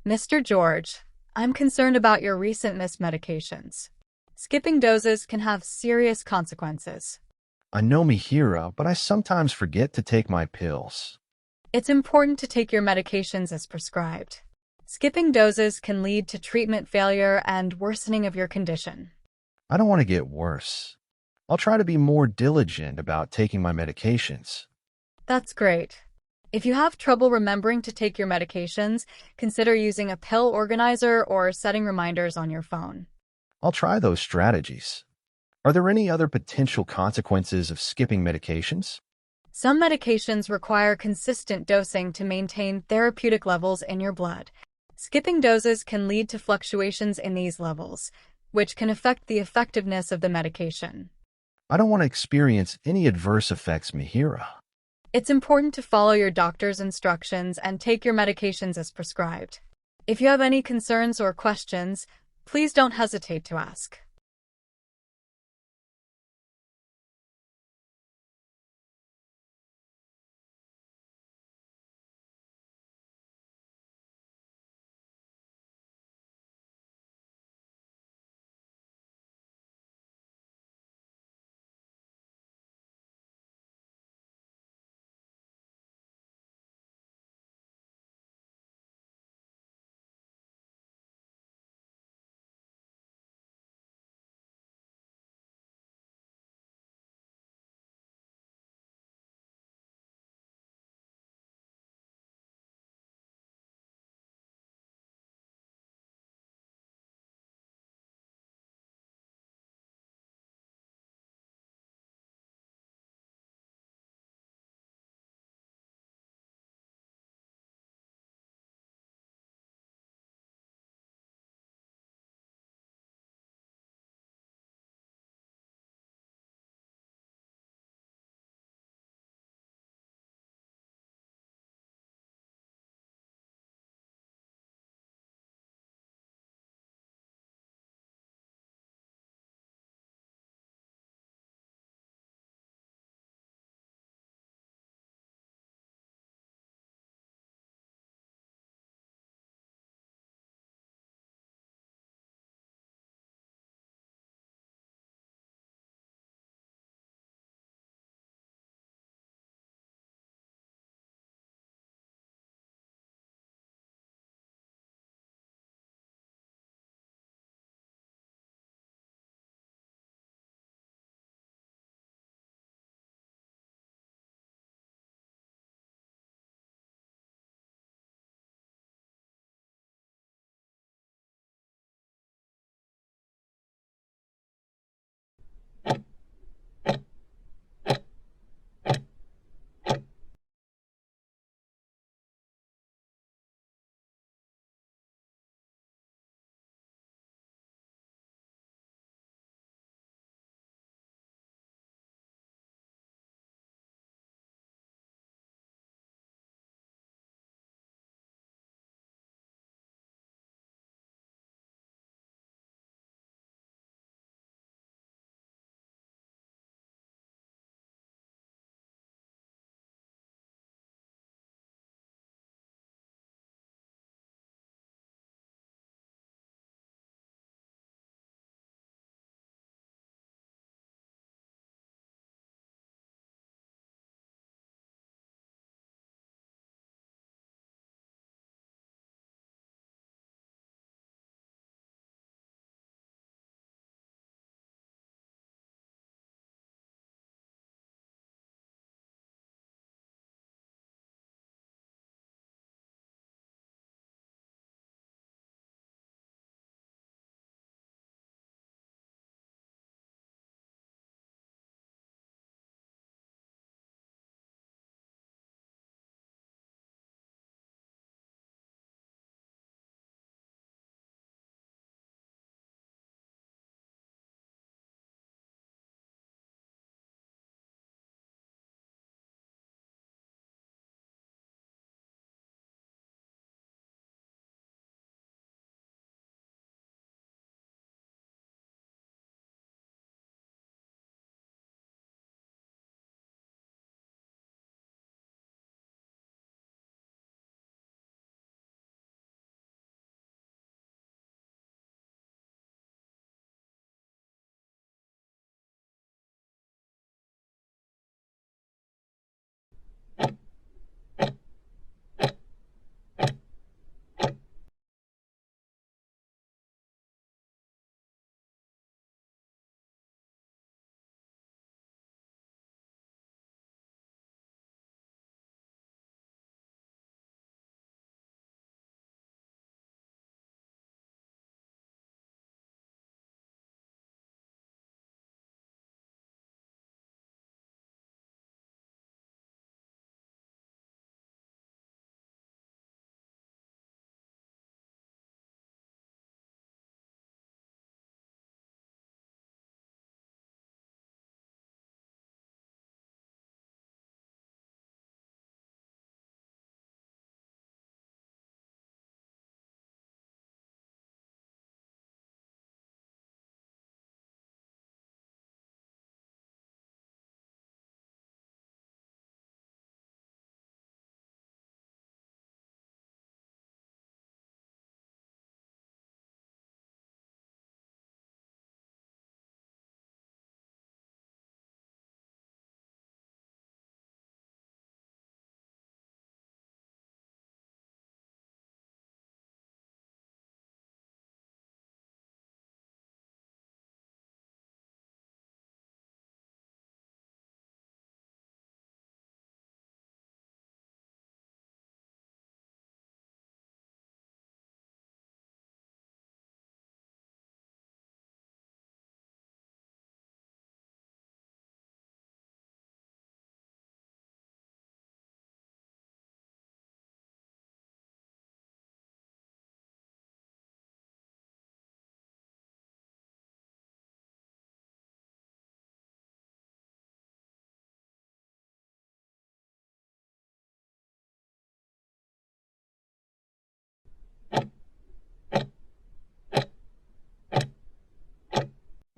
Mr. George, I'm concerned about your recent missed medications. Skipping doses can have serious consequences. I know Mihira, but I sometimes forget to take my pills. It's important to take your medications as prescribed. Skipping doses can lead to treatment failure and worsening of your condition. I don't want to get worse. I'll try to be more diligent about taking my medications. That's great. If you have trouble remembering to take your medications, consider using a pill organizer or setting reminders on your phone. I'll try those strategies. Are there any other potential consequences of skipping medications? Some medications require consistent dosing to maintain therapeutic levels in your blood. Skipping doses can lead to fluctuations in these levels, which can affect the effectiveness of the medication. I don't want to experience any adverse effects, Mihira. It's important to follow your doctor's instructions and take your medications as prescribed. If you have any concerns or questions, please don't hesitate to ask.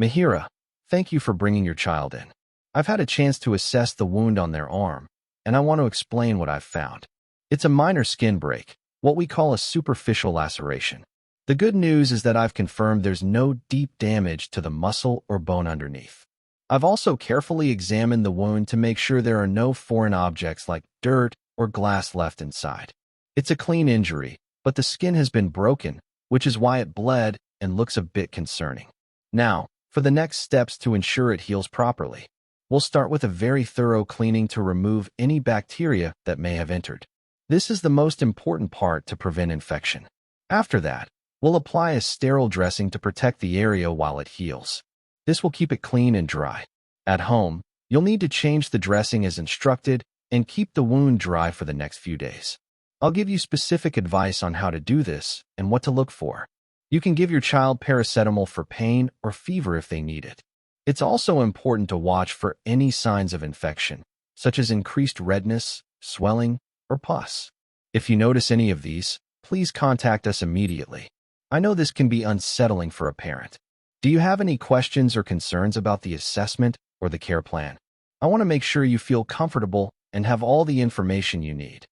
Mihira, thank you for bringing your child in. I've had a chance to assess the wound on their arm, and I want to explain what I've found. It's a minor skin break, what we call a superficial laceration. The good news is that I've confirmed there's no deep damage to the muscle or bone underneath. I've also carefully examined the wound to make sure there are no foreign objects like dirt or glass left inside. It's a clean injury, but the skin has been broken, which is why it bled and looks a bit concerning. Now, for the next steps to ensure it heals properly. We'll start with a very thorough cleaning to remove any bacteria that may have entered. This is the most important part to prevent infection. After that, we'll apply a sterile dressing to protect the area while it heals. This will keep it clean and dry. At home, you'll need to change the dressing as instructed and keep the wound dry for the next few days. I'll give you specific advice on how to do this and what to look for. You can give your child paracetamol for pain or fever if they need it. It's also important to watch for any signs of infection, such as increased redness, swelling, or pus. If you notice any of these, please contact us immediately. I know this can be unsettling for a parent. Do you have any questions or concerns about the assessment or the care plan? I want to make sure you feel comfortable and have all the information you need.